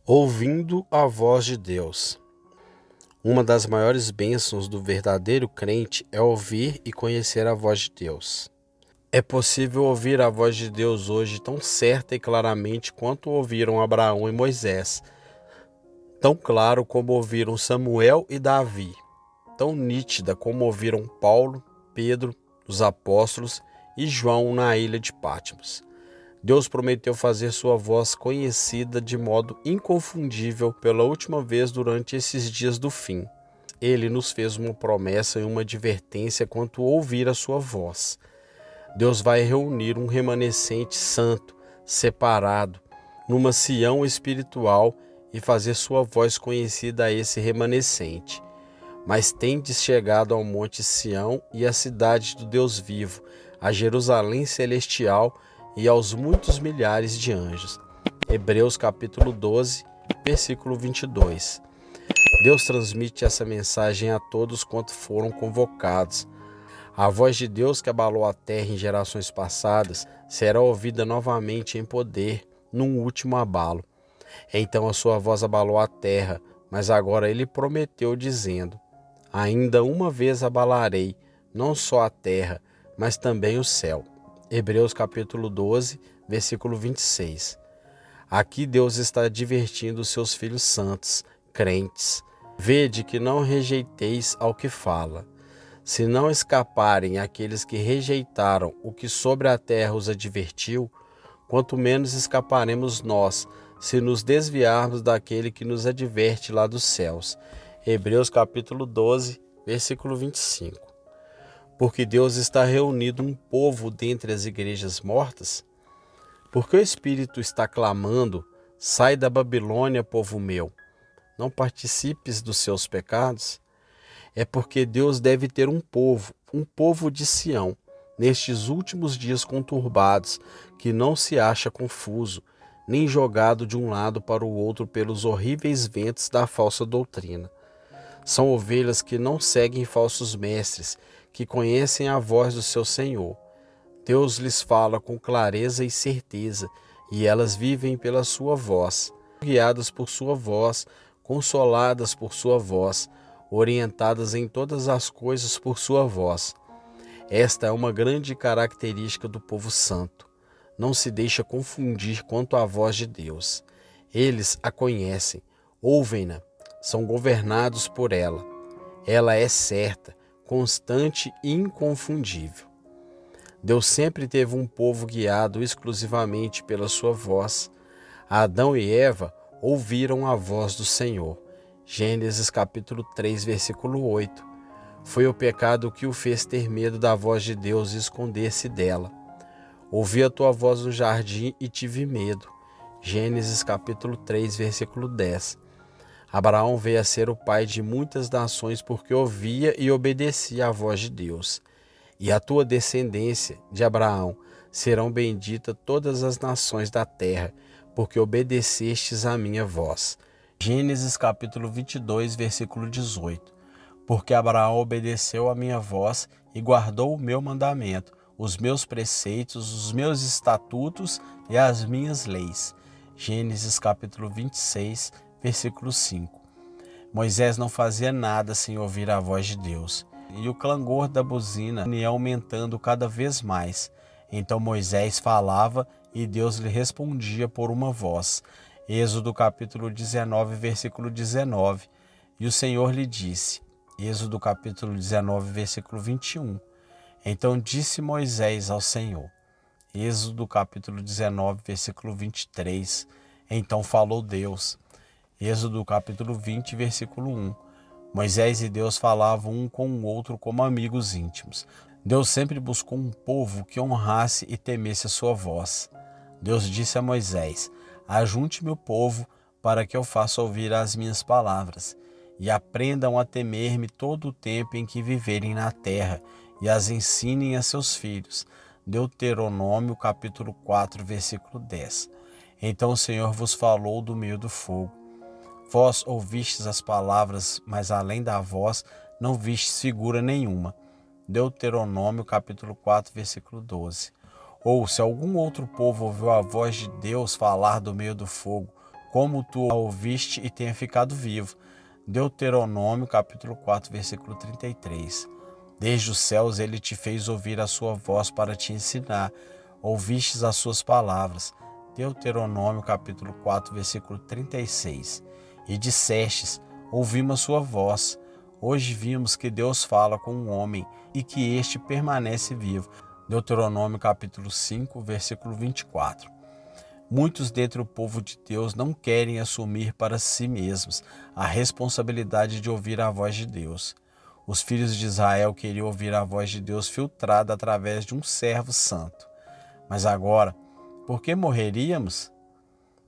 Ouvindo a voz de Deus. Uma das maiores bênçãos do verdadeiro crente é ouvir e conhecer a voz de Deus. É possível ouvir a voz de Deus hoje tão certa e claramente quanto ouviram Abraão e Moisés, tão claro como ouviram Samuel e Davi, tão nítida como ouviram Paulo, Pedro, os apóstolos e João na ilha de Patmos. Deus prometeu fazer sua voz conhecida de modo inconfundível pela última vez durante esses dias do fim. Ele nos fez uma promessa e uma advertência quanto ouvir a sua voz. Deus vai reunir um remanescente santo, separado, numa Sião espiritual e fazer sua voz conhecida a esse remanescente. Mas tendes chegado ao monte Sião e à cidade do Deus vivo, a Jerusalém celestial e aos muitos milhares de anjos. Hebreus capítulo 12, versículo 22. Deus transmite essa mensagem a todos quanto foram convocados. A voz de Deus que abalou a terra em gerações passadas será ouvida novamente em poder, num último abalo. Então a sua voz abalou a terra, mas agora ele prometeu dizendo: ainda uma vez abalarei, não só a terra, mas também o céu. Hebreus capítulo 12, versículo 26. Aqui Deus está advertindo os seus filhos santos, crentes. Vede que não rejeiteis ao que fala. Se não escaparem aqueles que rejeitaram o que sobre a terra os advertiu, quanto menos escaparemos nós, se nos desviarmos daquele que nos adverte lá dos céus. Hebreus capítulo 12, versículo 25. Porque Deus está reunido um povo dentre as igrejas mortas? Porque o Espírito está clamando: sai da Babilônia, povo meu, não participes dos seus pecados? É porque Deus deve ter um povo de Sião, nestes últimos dias conturbados, que não se acha confuso, nem jogado de um lado para o outro pelos horríveis ventos da falsa doutrina. São ovelhas que não seguem falsos mestres, que conhecem a voz do seu Senhor. Deus lhes fala com clareza e certeza, e elas vivem pela sua voz, guiadas por sua voz, consoladas por sua voz, orientadas em todas as coisas por sua voz. Esta é uma grande característica do povo santo. Não se deixa confundir quanto à voz de Deus. Eles a conhecem, ouvem-na, são governados por ela. Ela é certa, constante e inconfundível. Deus sempre teve um povo guiado exclusivamente pela sua voz. Adão e Eva ouviram a voz do Senhor. Gênesis capítulo 3, versículo 8. Foi o pecado que o fez ter medo da voz de Deus e esconder-se dela. Ouvi a tua voz no jardim e tive medo. Gênesis capítulo 3, versículo 10. Abraão veio a ser o pai de muitas nações porque ouvia e obedecia à voz de Deus. E a tua descendência, de Abraão, serão benditas todas as nações da terra, porque obedecestes à minha voz. Gênesis capítulo 22, versículo 18. Porque Abraão obedeceu à minha voz e guardou o meu mandamento, os meus preceitos, os meus estatutos e as minhas leis. Gênesis capítulo 26, versículo 5. Moisés não fazia nada sem ouvir a voz de Deus, e o clangor da buzina ia aumentando cada vez mais. Então Moisés falava e Deus lhe respondia por uma voz. Êxodo capítulo 19, versículo 19. E o Senhor lhe disse. Êxodo capítulo 19, versículo 21. Então disse Moisés ao Senhor. Êxodo capítulo 19, versículo 23. Então falou Deus. Êxodo capítulo 20, versículo 1. Moisés e Deus falavam um com o outro como amigos íntimos. Deus sempre buscou um povo que honrasse e temesse a sua voz. Deus disse a Moisés: ajunte-me o povo para que eu faça ouvir as minhas palavras, e aprendam a temer-me todo o tempo em que viverem na terra, e as ensinem a seus filhos. Deuteronômio capítulo 4, versículo 10. Então o Senhor vos falou do meio do fogo. Vós ouvistes as palavras, mas além da voz não vistes figura nenhuma. Deuteronômio capítulo 4, versículo 12. Ou se algum outro povo ouviu a voz de Deus falar do meio do fogo, como tu a ouviste e tenha ficado vivo. Deuteronômio capítulo 4, versículo 33. Desde os céus ele te fez ouvir a sua voz para te ensinar. Ouvistes as suas palavras. Deuteronômio capítulo 4, versículo 36. E dissestes, ouvimos a sua voz. Hoje vimos que Deus fala com um homem e que este permanece vivo. Deuteronômio capítulo 5, versículo 24. Muitos dentre o povo de Deus não querem assumir para si mesmos a responsabilidade de ouvir a voz de Deus. Os filhos de Israel queriam ouvir a voz de Deus filtrada através de um servo santo. Mas agora, por que morreríamos?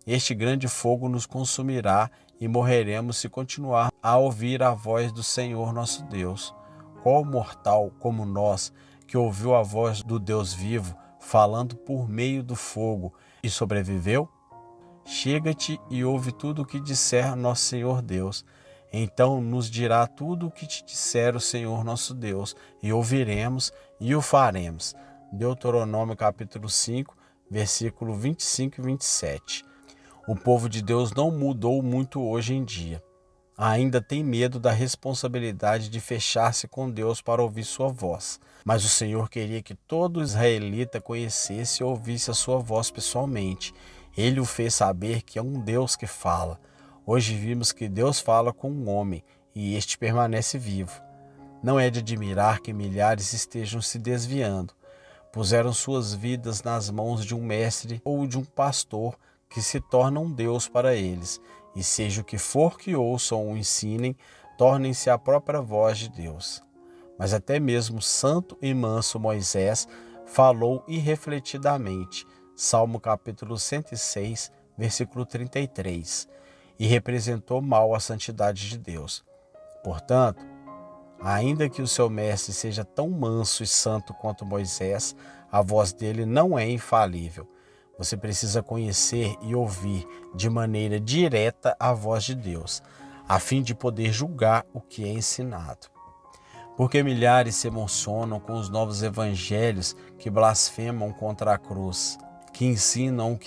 Este grande fogo nos consumirá e morreremos se continuar a ouvir a voz do Senhor nosso Deus. Qual mortal como nós, que ouviu a voz do Deus vivo, falando por meio do fogo, e sobreviveu? Chega-te e ouve tudo o que disser nosso Senhor Deus. Então nos dirá tudo o que te disser o Senhor nosso Deus, e ouviremos e o faremos. Deuteronômio capítulo 5, versículo 25 e 27. O povo de Deus não mudou muito hoje em dia. Ainda tem medo da responsabilidade de fechar-se com Deus para ouvir sua voz. Mas o Senhor queria que todo israelita conhecesse e ouvisse a sua voz pessoalmente. Ele o fez saber que é um Deus que fala. Hoje vimos que Deus fala com um homem e este permanece vivo. Não é de admirar que milhares estejam se desviando. Puseram suas vidas nas mãos de um mestre ou de um pastor que se torna um Deus para eles. E seja o que for que ouçam ou ensinem, tornem-se a própria voz de Deus. Mas até mesmo santo e manso Moisés falou irrefletidamente, Salmo capítulo 106, versículo 33, e representou mal a santidade de Deus. Portanto, ainda que o seu mestre seja tão manso e santo quanto Moisés, a voz dele não é infalível. Você precisa conhecer e ouvir de maneira direta a voz de Deus, a fim de poder julgar o que é ensinado. Porque milhares se emocionam com os novos evangelhos que blasfemam contra a cruz, que ensinam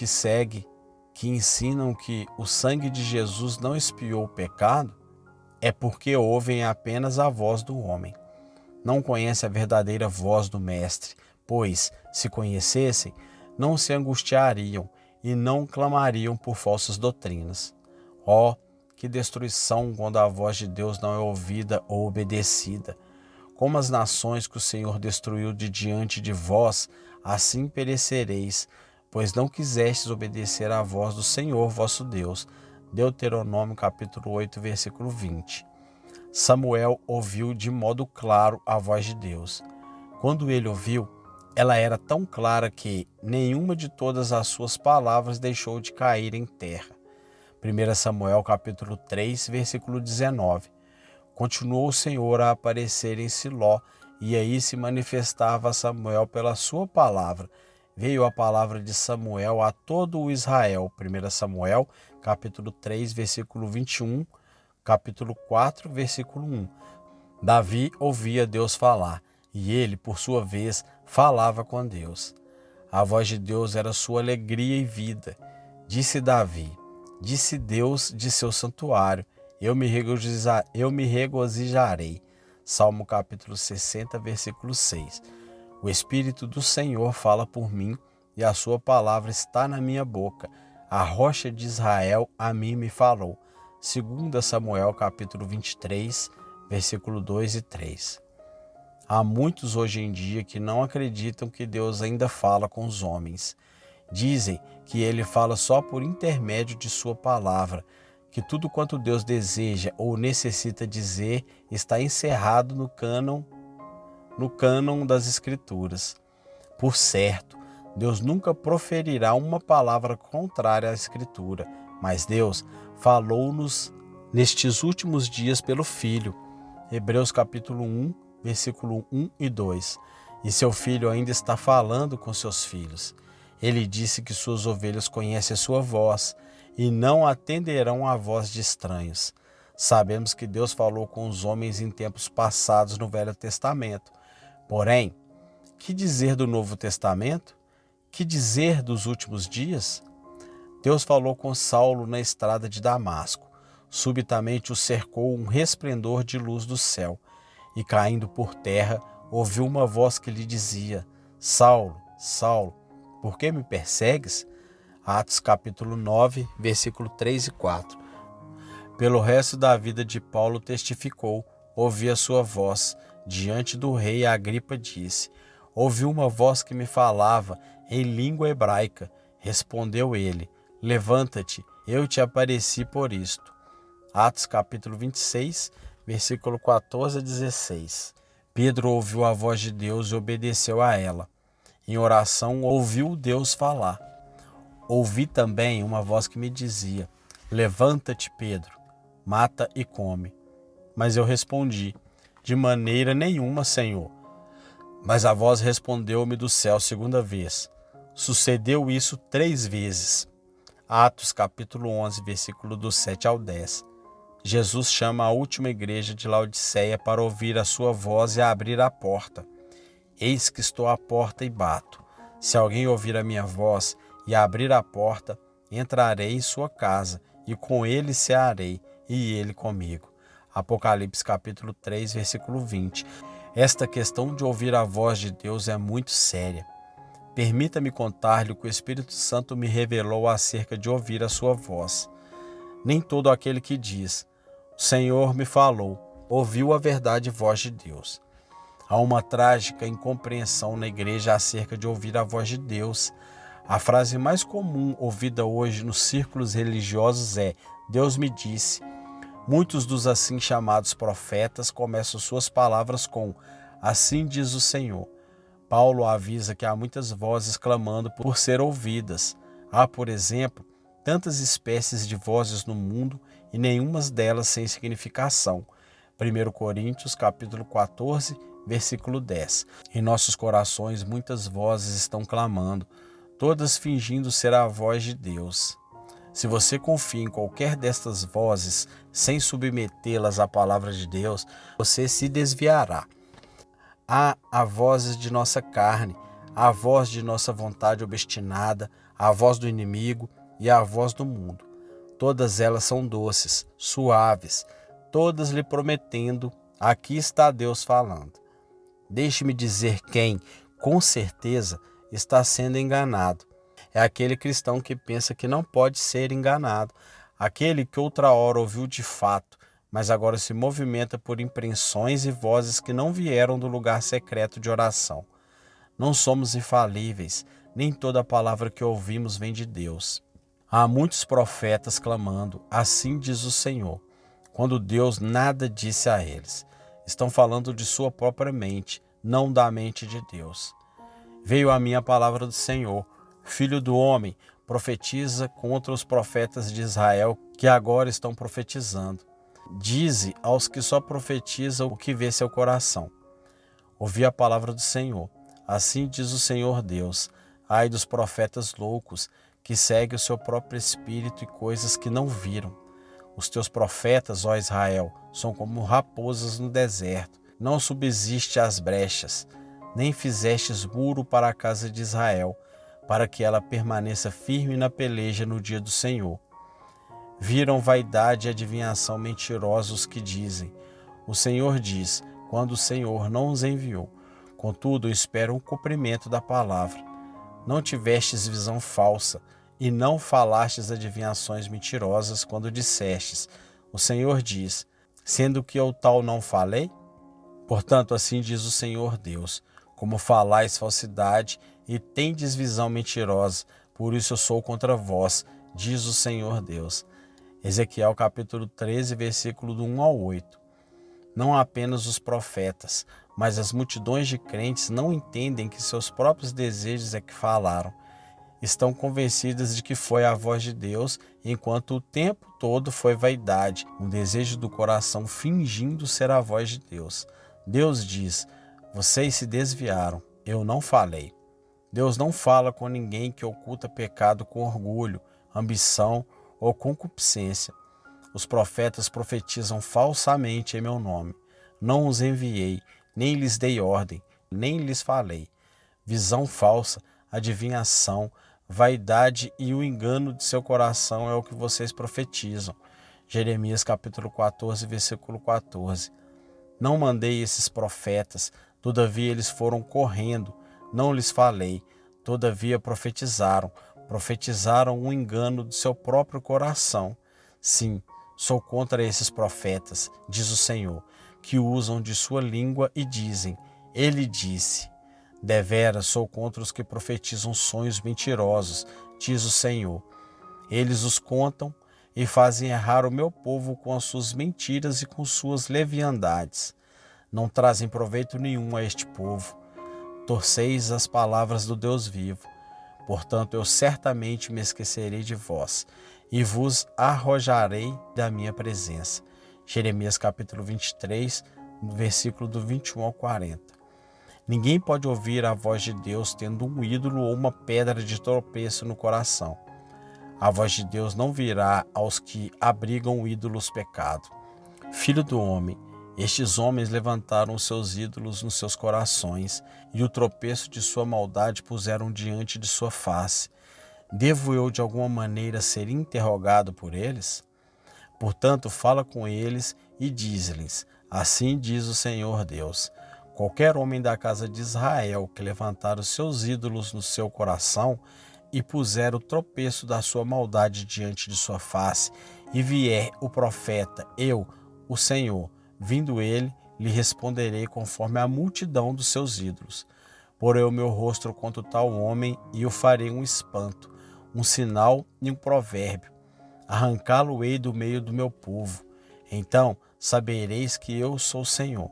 que o sangue de Jesus não expiou o pecado, é porque ouvem apenas a voz do homem. Não conhecem a verdadeira voz do Mestre, pois, se conhecessem, não se angustiariam e não clamariam por falsas doutrinas. Oh, que destruição quando a voz de Deus não é ouvida ou obedecida! Como as nações que o Senhor destruiu de diante de vós, assim perecereis, pois não quisestes obedecer à voz do Senhor vosso Deus. Deuteronômio capítulo 8, versículo 20. Samuel ouviu de modo claro a voz de Deus. Quando ele ouviu, ela era tão clara que nenhuma de todas as suas palavras deixou de cair em terra. 1 Samuel capítulo 3, versículo 19. Continuou o Senhor a aparecer em Siló, e aí se manifestava a Samuel pela sua palavra. Veio a palavra de Samuel a todo o Israel. 1 Samuel capítulo 3, versículo 21, capítulo 4, versículo 1. Davi ouvia Deus falar, e ele, por sua vez, falava com Deus. A voz de Deus era sua alegria e vida. Disse Davi, disse Deus de seu santuário, eu me regozijarei. Salmo capítulo 60, versículo 6. O Espírito do Senhor fala por mim, e a sua palavra está na minha boca. A rocha de Israel a mim me falou. 2 Samuel capítulo 23, versículo 2 e 3. Há muitos hoje em dia que não acreditam que Deus ainda fala com os homens. Dizem que ele fala só por intermédio de sua palavra, que tudo quanto Deus deseja ou necessita dizer está encerrado no cânon das Escrituras. Por certo, Deus nunca proferirá uma palavra contrária à Escritura, mas Deus falou-nos nestes últimos dias pelo Filho. Hebreus capítulo 1, versículo 1 e 2. E seu filho ainda está falando com seus filhos. Ele disse que suas ovelhas conhecem a sua voz e não atenderão à voz de estranhos. Sabemos que Deus falou com os homens em tempos passados no Velho Testamento. Porém, que dizer do Novo Testamento? Que dizer dos últimos dias? Deus falou com Saulo na estrada de Damasco. Subitamente o cercou um resplendor de luz do céu, e caindo por terra, ouviu uma voz que lhe dizia: Saulo, Saulo, por que me persegues? Atos capítulo 9, versículo 3 e 4. Pelo resto da vida de Paulo testificou, ouvi a sua voz. Diante do rei Agripa disse: ouvi uma voz que me falava em língua hebraica. Respondeu ele: levanta-te, eu te apareci por isto. Atos capítulo 26, versículo 14 a 16. Pedro ouviu a voz de Deus e obedeceu a ela. Em oração ouviu Deus falar. Ouvi também uma voz que me dizia: levanta-te, Pedro, mata e come. Mas eu respondi: de maneira nenhuma, Senhor. Mas a voz respondeu-me do céu segunda vez. Sucedeu isso 3 vezes. Atos capítulo 11, versículo do 7 ao 10. Jesus chama a última igreja de Laodiceia para ouvir a sua voz e abrir a porta. Eis que estou à porta e bato. Se alguém ouvir a minha voz e abrir a porta, entrarei em sua casa, e com ele cearei, e ele comigo. Apocalipse capítulo 3, versículo 20. Esta questão de ouvir a voz de Deus é muito séria. Permita-me contar-lhe o que o Espírito Santo me revelou acerca de ouvir a sua voz. Nem todo aquele que diz: o Senhor me falou, ouviu a verdade voz de Deus. Há uma trágica incompreensão na igreja acerca de ouvir a voz de Deus. A frase mais comum ouvida hoje nos círculos religiosos é: Deus me disse. Muitos dos assim chamados profetas começam suas palavras com: assim diz o Senhor. Paulo avisa que há muitas vozes clamando por ser ouvidas. Há, por exemplo, tantas espécies de vozes no mundo e nenhuma delas sem significação. 1 Coríntios capítulo 14, versículo 10. Em nossos corações muitas vozes estão clamando, todas fingindo ser a voz de Deus. Se você confia em qualquer destas vozes sem submetê-las à palavra de Deus, você se desviará. Há a vozes de nossa carne, a voz de nossa vontade obstinada, a voz do inimigo e a voz do mundo. Todas elas são doces, suaves, todas lhe prometendo: aqui está Deus falando. Deixe-me dizer quem, com certeza, está sendo enganado. É aquele cristão que pensa que não pode ser enganado, aquele que outra hora ouviu de fato, mas agora se movimenta por impressões e vozes que não vieram do lugar secreto de oração. Não somos infalíveis, nem toda palavra que ouvimos vem de Deus. Há muitos profetas clamando: assim diz o Senhor, quando Deus nada disse a eles. Estão falando de sua própria mente, não da mente de Deus. Veio a mim a palavra do Senhor: filho do homem, profetiza contra os profetas de Israel que agora estão profetizando. Dize aos que só profetizam o que vê seu coração. Ouvi a palavra do Senhor: assim diz o Senhor Deus: ai dos profetas loucos, que seguem o seu próprio espírito e coisas que não viram. Os teus profetas, ó Israel, são como raposas no deserto. Não subsiste às brechas, nem fizestes muro para a casa de Israel, para que ela permaneça firme na peleja no dia do Senhor. Viram vaidade e adivinhação mentirosos que dizem: o Senhor diz, quando o Senhor não os enviou. Contudo, eu espero o cumprimento da palavra. Não tivestes visão falsa, e não falastes adivinhações mentirosas quando dissestes: o Senhor diz, sendo que eu tal não falei? Portanto, assim diz o Senhor Deus: como falais falsidade e tendes visão mentirosa, por isso eu sou contra vós, diz o Senhor Deus. Ezequiel capítulo 13, versículo do 1 ao 8. Não apenas os profetas, mas as multidões de crentes não entendem que seus próprios desejos é que falaram. Estão convencidas de que foi a voz de Deus, enquanto o tempo todo foi vaidade, um desejo do coração fingindo ser a voz de Deus. Deus diz: vocês se desviaram, eu não falei. Deus não fala com ninguém que oculta pecado com orgulho, ambição ou concupiscência. Os profetas profetizam falsamente em meu nome. Não os enviei, nem lhes dei ordem, nem lhes falei. Visão falsa, adivinhação, vaidade e o engano de seu coração é o que vocês profetizam. Jeremias capítulo 14, versículo 14. Não mandei esses profetas, todavia eles foram correndo. Não lhes falei, todavia profetizaram. Profetizaram o engano de seu próprio coração. Sim, sou contra esses profetas, diz o Senhor, que usam de sua língua e dizem: Ele disse. Deveras sou contra os que profetizam sonhos mentirosos, diz o Senhor. Eles os contam e fazem errar o meu povo com as suas mentiras e com suas leviandades. Não trazem proveito nenhum a este povo. Torceis as palavras do Deus vivo. Portanto, eu certamente me esquecerei de vós e vos arrojarei da minha presença. Jeremias capítulo 23, versículo do 21 ao 40. Ninguém pode ouvir a voz de Deus tendo um ídolo ou uma pedra de tropeço no coração. A voz de Deus não virá aos que abrigam ídolos pecado. Filho do homem, estes homens levantaram os seus ídolos nos seus corações e o tropeço de sua maldade puseram diante de sua face. Devo eu de alguma maneira ser interrogado por eles? Portanto, fala com eles e diz-lhes: Assim diz o Senhor Deus. Qualquer homem da casa de Israel que levantar os seus ídolos no seu coração e puser o tropeço da sua maldade diante de sua face, e vier o profeta, eu, o Senhor, vindo ele, lhe responderei conforme a multidão dos seus ídolos. Porei o meu rosto contra o tal homem e o farei um espanto, um sinal e um provérbio. Arrancá-lo-ei do meio do meu povo. Então sabereis que eu sou o Senhor.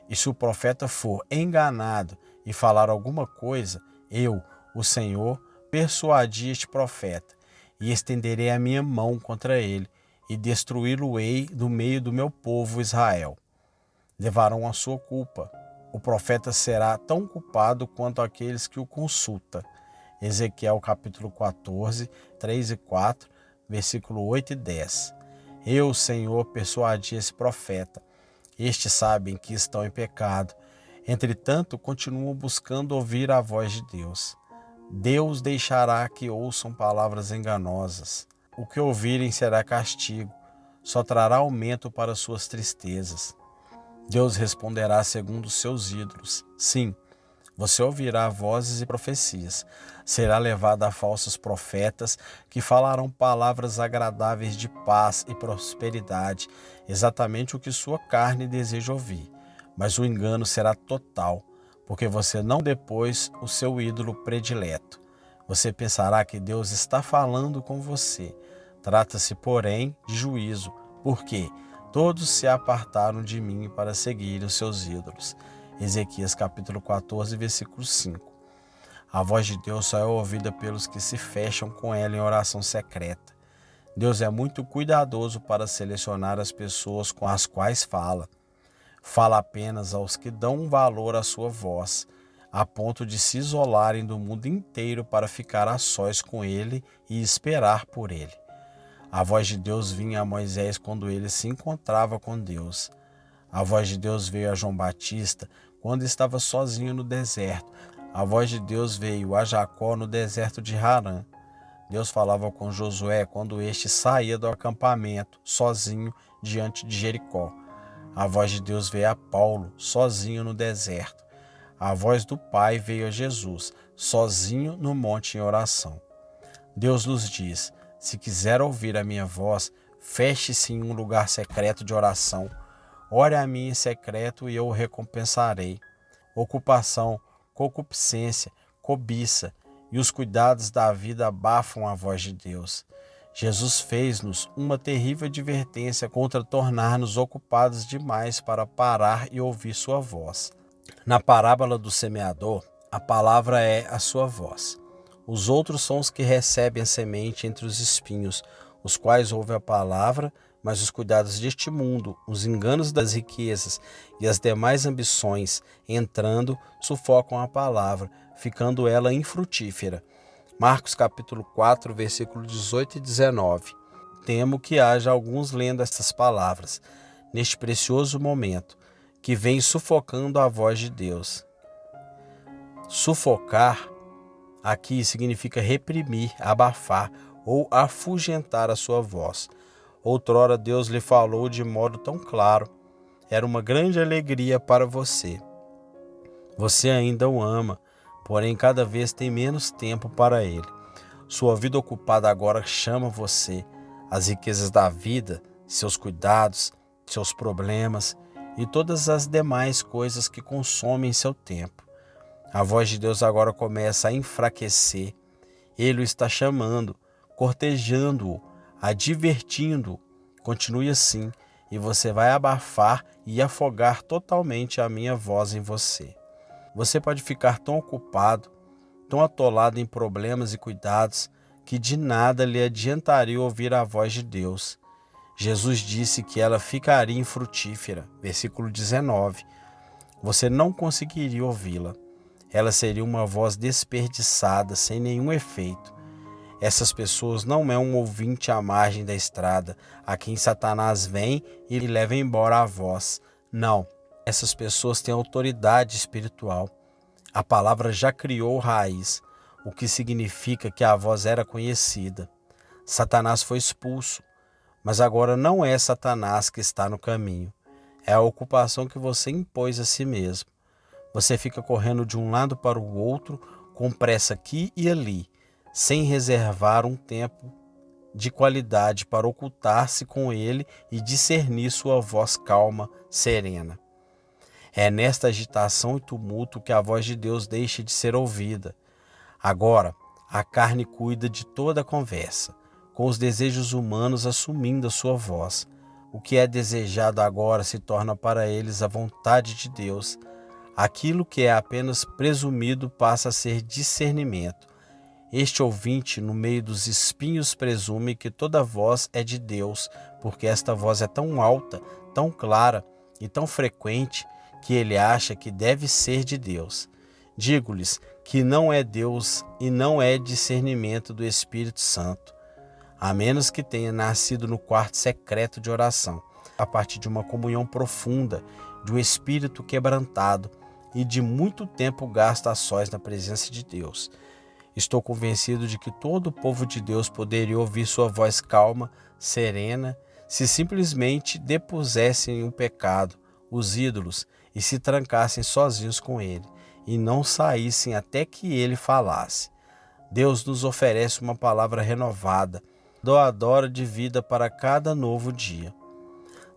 E se o profeta for enganado e falar alguma coisa, eu, o Senhor, persuadi este profeta, e estenderei a minha mão contra ele, e destruí-lo-ei do meio do meu povo Israel. Levarão a sua culpa. O profeta será tão culpado quanto aqueles que o consultam. Ezequiel capítulo 14, 3 e 4, versículo 8 e 10. Eu, Senhor, persuadi esse profeta. Estes sabem que estão em pecado. Entretanto, continuam buscando ouvir a voz de Deus. Deus deixará que ouçam palavras enganosas. O que ouvirem será castigo, só trará aumento para suas tristezas. Deus responderá segundo os seus ídolos. Sim, você ouvirá vozes e profecias. Será levado a falsos profetas que falarão palavras agradáveis de paz e prosperidade, exatamente o que sua carne deseja ouvir. Mas o engano será total, porque você não depôs o seu ídolo predileto. Você pensará que Deus está falando com você. Trata-se, porém, de juízo, porque todos se apartaram de mim para seguir os seus ídolos. Ezequias capítulo 14, versículo 5. A voz de Deus só é ouvida pelos que se fecham com ela em oração secreta. Deus é muito cuidadoso para selecionar as pessoas com as quais fala. Fala apenas aos que dão valor à sua voz, a ponto de se isolarem do mundo inteiro para ficar a sós com ele e esperar por ele. A voz de Deus vinha a Moisés quando ele se encontrava com Deus. A voz de Deus veio a João Batista quando estava sozinho no deserto. A voz de Deus veio a Jacó no deserto de Harã. Deus falava com Josué quando este saía do acampamento, sozinho, diante de Jericó. A voz de Deus veio a Paulo, sozinho no deserto. A voz do Pai veio a Jesus, sozinho no monte em oração. Deus nos diz: se quiser ouvir a minha voz, feche-se em um lugar secreto de oração. Ore a mim em secreto e eu o recompensarei. Ocupação, concupiscência, cobiça e os cuidados da vida abafam a voz de Deus. Jesus fez-nos uma terrível advertência contra tornar-nos ocupados demais para parar e ouvir sua voz. Na parábola do semeador, a palavra é a sua voz. Os outros são os que recebem a semente entre os espinhos, os quais ouvem a palavra, mas os cuidados deste mundo, os enganos das riquezas e as demais ambições, entrando, sufocam a palavra, ficando ela infrutífera. Marcos capítulo 4, versículo 18 e 19. Temo que haja alguns lendo estas palavras, neste precioso momento, que vem sufocando a voz de Deus. Sufocar aqui significa reprimir, abafar ou afugentar a sua voz. Outrora Deus lhe falou de modo tão claro. Era uma grande alegria para você. Você ainda o ama, porém cada vez tem menos tempo para ele. Sua vida ocupada agora chama você. As riquezas da vida, seus cuidados, seus problemas e todas as demais coisas que consomem seu tempo. A voz de Deus agora começa a enfraquecer. Ele o está chamando, cortejando-o, advertindo-o. Continue assim e você vai abafar e afogar totalmente a minha voz em você. Você pode ficar tão ocupado, tão atolado em problemas e cuidados, que de nada lhe adiantaria ouvir a voz de Deus. Jesus disse que ela ficaria infrutífera, versículo 19. Você não conseguiria ouvi-la. Ela seria uma voz desperdiçada, sem nenhum efeito. Essas pessoas não é um ouvinte à margem da estrada, a quem Satanás vem e leva embora a voz. Não, essas pessoas têm autoridade espiritual. A palavra já criou raiz, o que significa que a voz era conhecida. Satanás foi expulso, mas agora não é Satanás que está no caminho. É a ocupação que você impôs a si mesmo. Você fica correndo de um lado para o outro, com pressa aqui e ali, sem reservar um tempo de qualidade para ocultar-se com ele e discernir sua voz calma, serena. É nesta agitação e tumulto que a voz de Deus deixa de ser ouvida. Agora, a carne cuida de toda a conversa, com os desejos humanos assumindo a sua voz. O que é desejado agora se torna para eles a vontade de Deus. Aquilo que é apenas presumido passa a ser discernimento. Este ouvinte, no meio dos espinhos, presume que toda voz é de Deus, porque esta voz é tão alta, tão clara e tão frequente que ele acha que deve ser de Deus. Digo-lhes que não é Deus e não é discernimento do Espírito Santo, a menos que tenha nascido no quarto secreto de oração, a partir de uma comunhão profunda, de um espírito quebrantado e de muito tempo gasto a sós na presença de Deus. Estou convencido de que todo o povo de Deus poderia ouvir sua voz calma, serena, se simplesmente depusessem o pecado, os ídolos, e se trancassem sozinhos com ele, e não saíssem até que ele falasse. Deus nos oferece uma palavra renovada, doadora de vida para cada novo dia.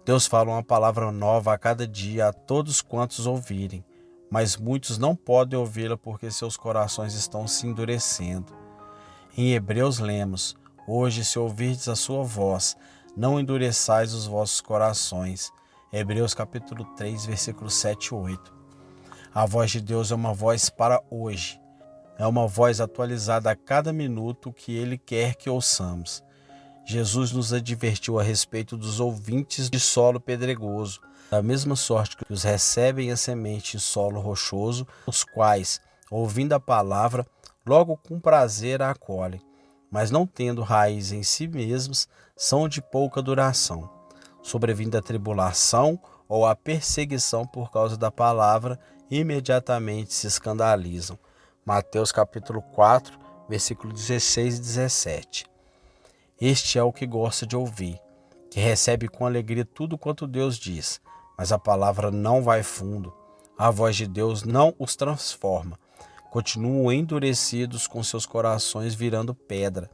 Deus fala uma palavra nova a cada dia a todos quantos ouvirem, mas muitos não podem ouvi-la porque seus corações estão se endurecendo. Em Hebreus lemos: hoje, se ouvirdes a sua voz, não endureçais os vossos corações. Hebreus capítulo 3, versículos 7 e 8. A voz de Deus é uma voz para hoje. É uma voz atualizada a cada minuto que Ele quer que ouçamos. Jesus nos advertiu a respeito dos ouvintes de solo pedregoso, da mesma sorte que os recebem a semente em solo rochoso, os quais, ouvindo a palavra, logo com prazer a acolhem, mas não tendo raiz em si mesmos, são de pouca duração. Sobrevindo a tribulação ou a perseguição por causa da palavra, imediatamente se escandalizam. Mateus capítulo 4, versículos 16 e 17. Este é o que gosta de ouvir, que recebe com alegria tudo quanto Deus diz, mas a palavra não vai fundo. A voz de Deus não os transforma. Continuam endurecidos com seus corações virando pedra.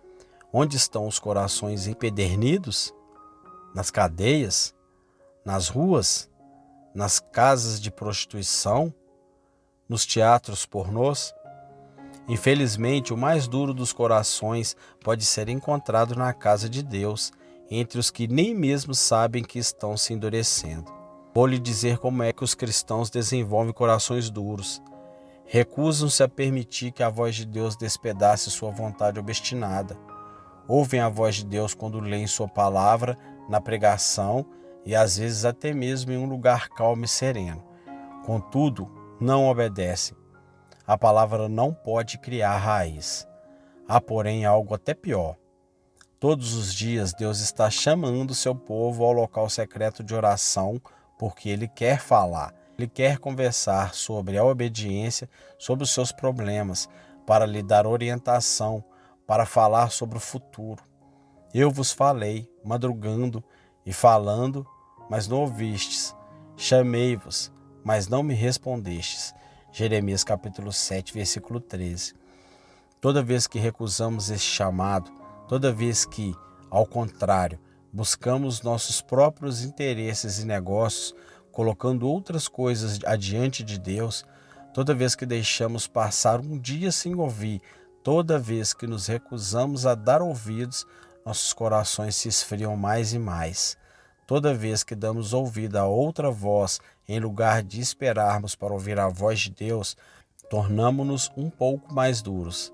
Onde estão os corações empedernidos? Nas cadeias? Nas ruas? Nas casas de prostituição? Nos teatros pornôs? Infelizmente, o mais duro dos corações pode ser encontrado na casa de Deus, entre os que nem mesmo sabem que estão se endurecendo. Vou lhe dizer como é que os cristãos desenvolvem corações duros. Recusam-se a permitir que a voz de Deus despedace sua vontade obstinada. Ouvem a voz de Deus quando leem sua palavra, na pregação e às vezes até mesmo em um lugar calmo e sereno. Contudo, não obedecem. A palavra não pode criar raiz. Há, porém, algo até pior. Todos os dias Deus está chamando seu povo ao local secreto de oração, porque Ele quer falar, Ele quer conversar sobre a obediência, sobre os seus problemas, para lhe dar orientação, para falar sobre o futuro. Eu vos falei, madrugando e falando, mas não ouvistes. Chamei-vos, mas não me respondestes. Jeremias capítulo 7, versículo 13. Toda vez que recusamos esse chamado, toda vez que, ao contrário, buscamos nossos próprios interesses e negócios, colocando outras coisas adiante de Deus, toda vez que deixamos passar um dia sem ouvir, toda vez que nos recusamos a dar ouvidos, nossos corações se esfriam mais e mais. Toda vez que damos ouvido a outra voz, em lugar de esperarmos para ouvir a voz de Deus, tornamo-nos um pouco mais duros.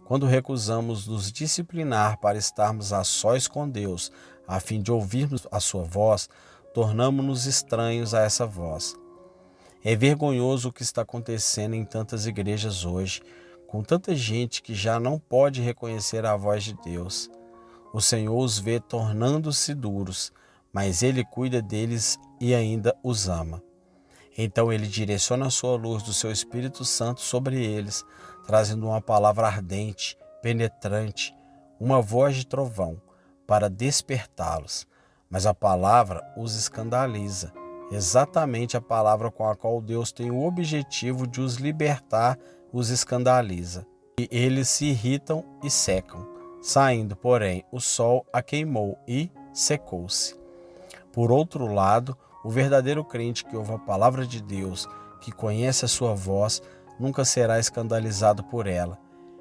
Quando recusamos nos disciplinar para estarmos a sós com Deus, a fim de ouvirmos a sua voz, tornamo-nos estranhos a essa voz. É vergonhoso o que está acontecendo em tantas igrejas hoje, com tanta gente que já não pode reconhecer a voz de Deus. O Senhor os vê tornando-se duros, mas Ele cuida deles e ainda os ama. Então Ele direciona a sua luz do seu Espírito Santo sobre eles, trazendo uma palavra ardente, penetrante, uma voz de trovão, para despertá-los. Mas a palavra os escandaliza, exatamente a palavra com a qual Deus tem o objetivo de os libertar os escandaliza. E eles se irritam e secam. Saindo, porém, o sol a queimou e secou-se. Por outro lado, o verdadeiro crente que ouve a palavra de Deus, que conhece a sua voz, nunca será escandalizado por ela.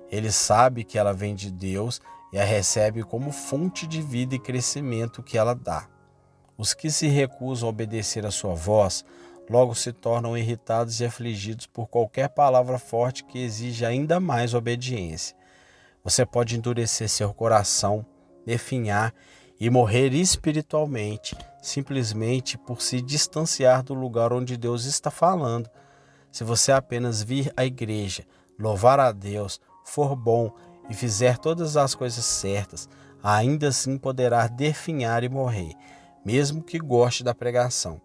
Ele sabe que ela vem de Deus e a recebe como fonte de vida e crescimento que ela dá. Os que se recusam a obedecer a sua voz, logo se tornam irritados e afligidos por qualquer palavra forte que exige ainda mais obediência. Você pode endurecer seu coração, definhar e morrer espiritualmente, simplesmente por se distanciar do lugar onde Deus está falando. Se você apenas vir à igreja, louvar a Deus, for bom e fizer todas as coisas certas, ainda assim poderá definhar e morrer, mesmo que goste da pregação.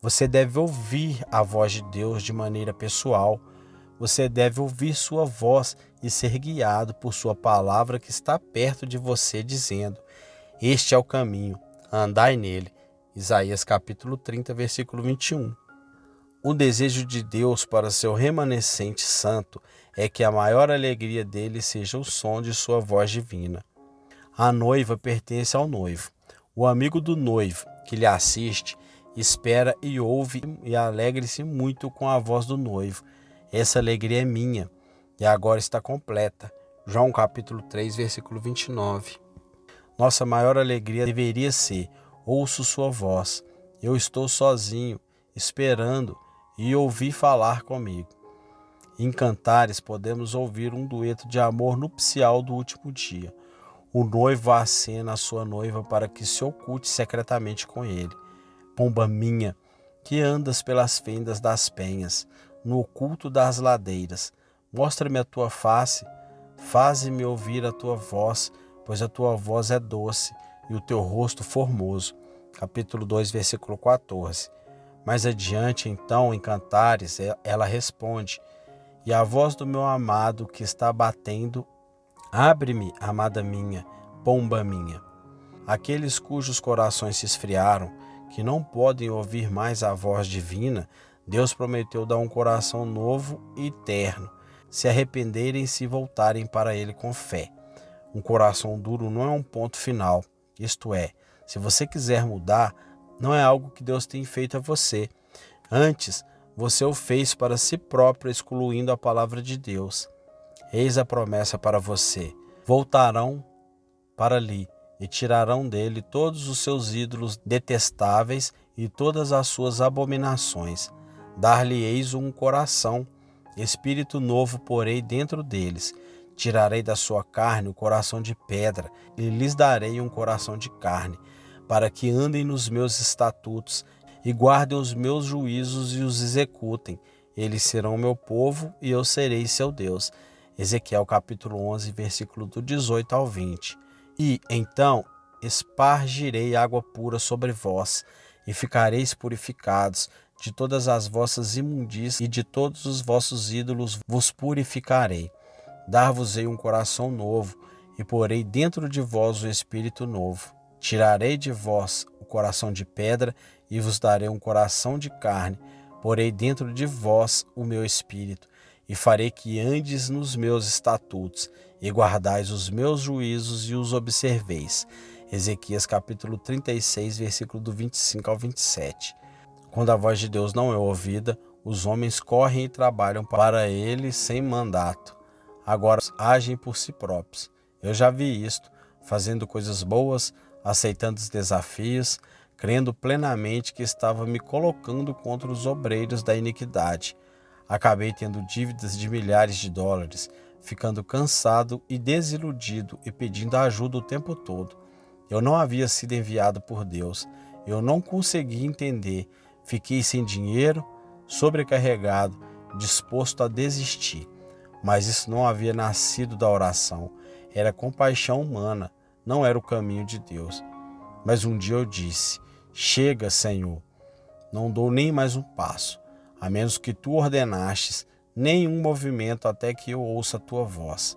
Você deve ouvir a voz de Deus de maneira pessoal. Você deve ouvir sua voz e ser guiado por sua palavra que está perto de você, dizendo: este é o caminho, andai nele. Isaías capítulo 30, versículo 21. O desejo de Deus para seu remanescente santo é que a maior alegria dele seja o som de sua voz divina. A noiva pertence ao noivo. O amigo do noivo, que lhe assiste, espera e ouve e alegre-se muito com a voz do noivo. Essa alegria é minha e agora está completa. João capítulo 3, versículo 29. Nossa maior alegria deveria ser: ouço sua voz, eu estou sozinho, esperando e ouvi falar comigo. Em Cantares podemos ouvir um dueto de amor nupcial do último dia. O noivo acena a sua noiva para que se oculte secretamente com ele. Pomba minha, que andas pelas fendas das penhas, no oculto das ladeiras, mostra-me a tua face, faze-me ouvir a tua voz, pois a tua voz é doce e o teu rosto formoso. Capítulo 2, versículo 14. Mais adiante, então, em Cantares, ela responde: e a voz do meu amado que está batendo, abre-me, amada minha, pomba minha. Aqueles cujos corações se esfriaram, que não podem ouvir mais a voz divina, Deus prometeu dar um coração novo e terno, se arrependerem e se voltarem para Ele com fé. Um coração duro não é um ponto final, isto é, se você quiser mudar, não é algo que Deus tem feito a você. Antes, você o fez para si próprio, excluindo a palavra de Deus. Eis a promessa para você: voltarão para ali e tirarão dele todos os seus ídolos detestáveis e todas as suas abominações. Dar-lhe-eis um coração, espírito novo porei dentro deles. Tirarei da sua carne o coração de pedra e lhes darei um coração de carne, para que andem nos meus estatutos e guardem os meus juízos e os executem. Eles serão meu povo e eu serei seu Deus. Ezequiel capítulo 11, versículo do 18 ao 20. E, então, espargirei água pura sobre vós, e ficareis purificados. De todas as vossas imundícias e de todos os vossos ídolos vos purificarei. Dar-vos-ei um coração novo, e porei dentro de vós um espírito novo. Tirarei de vós o coração de pedra, e vos darei um coração de carne. Porei dentro de vós o meu espírito, e farei que andes nos meus estatutos, e guardais os meus juízos e os observeis. Ezequias capítulo 36, versículo do 25 ao 27. Quando a voz de Deus não é ouvida, os homens correm e trabalham para ele sem mandato. Agora agem por si próprios. Eu já vi isto, fazendo coisas boas, aceitando os desafios, crendo plenamente que estava me colocando contra os obreiros da iniquidade. Acabei tendo dívidas de milhares de dólares, ficando cansado e desiludido e pedindo ajuda o tempo todo. Eu não havia sido enviado por Deus. Eu não consegui entender. Fiquei sem dinheiro, sobrecarregado, disposto a desistir. Mas isso não havia nascido da oração. Era compaixão humana, não era o caminho de Deus. Mas um dia eu disse: chega, Senhor, não dou nem mais um passo, a menos que tu ordenastes, nenhum movimento até que eu ouça a tua voz.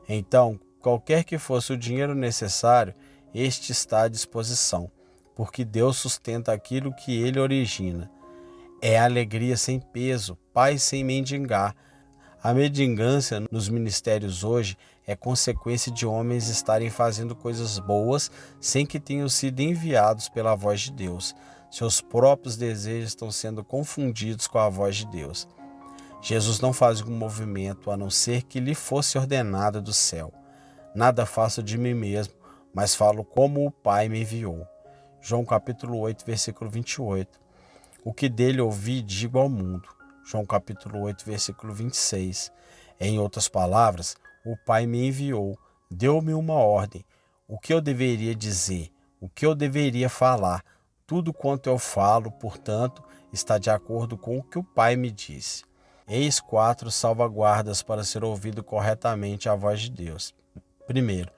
Então, qualquer que fosse o dinheiro necessário, este está à disposição, porque Deus sustenta aquilo que ele origina. É alegria sem peso, paz sem mendigar. A mendigância nos ministérios hoje é consequência de homens estarem fazendo coisas boas sem que tenham sido enviados pela voz de Deus. Seus próprios desejos estão sendo confundidos com a voz de Deus. Jesus não faz um movimento a não ser que lhe fosse ordenado do céu. Nada faço de mim mesmo, mas falo como o Pai me enviou. João capítulo 8, versículo 28. O que dele ouvi, digo ao mundo. João capítulo 8, versículo 26. Em outras palavras, o Pai me enviou, deu-me uma ordem. O que eu deveria dizer, o que eu deveria falar, tudo quanto eu falo, portanto, está de acordo com o que o Pai me disse. Eis 4 salvaguardas para ser ouvido corretamente a voz de Deus. Primeiro,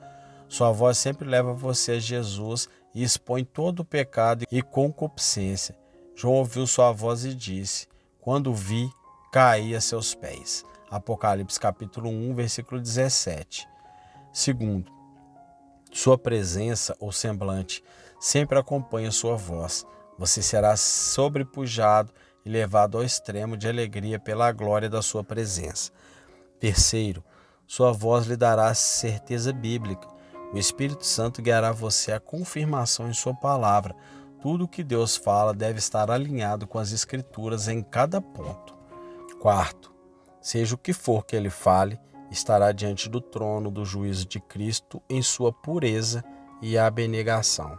sua voz sempre leva você a Jesus e expõe todo o pecado e concupiscência. João ouviu sua voz e disse: quando vi, caí a seus pés. Apocalipse capítulo 1, versículo 17. Segundo, sua presença ou semblante sempre acompanha sua voz. Você será sobrepujado e levado ao extremo de alegria pela glória da sua presença. Terceiro, sua voz lhe dará certeza bíblica. O Espírito Santo guiará você à confirmação em sua palavra. Tudo o que Deus fala deve estar alinhado com as Escrituras em cada ponto. Quarto, seja o que for que ele fale, estará diante do trono do juízo de Cristo em sua pureza e abnegação.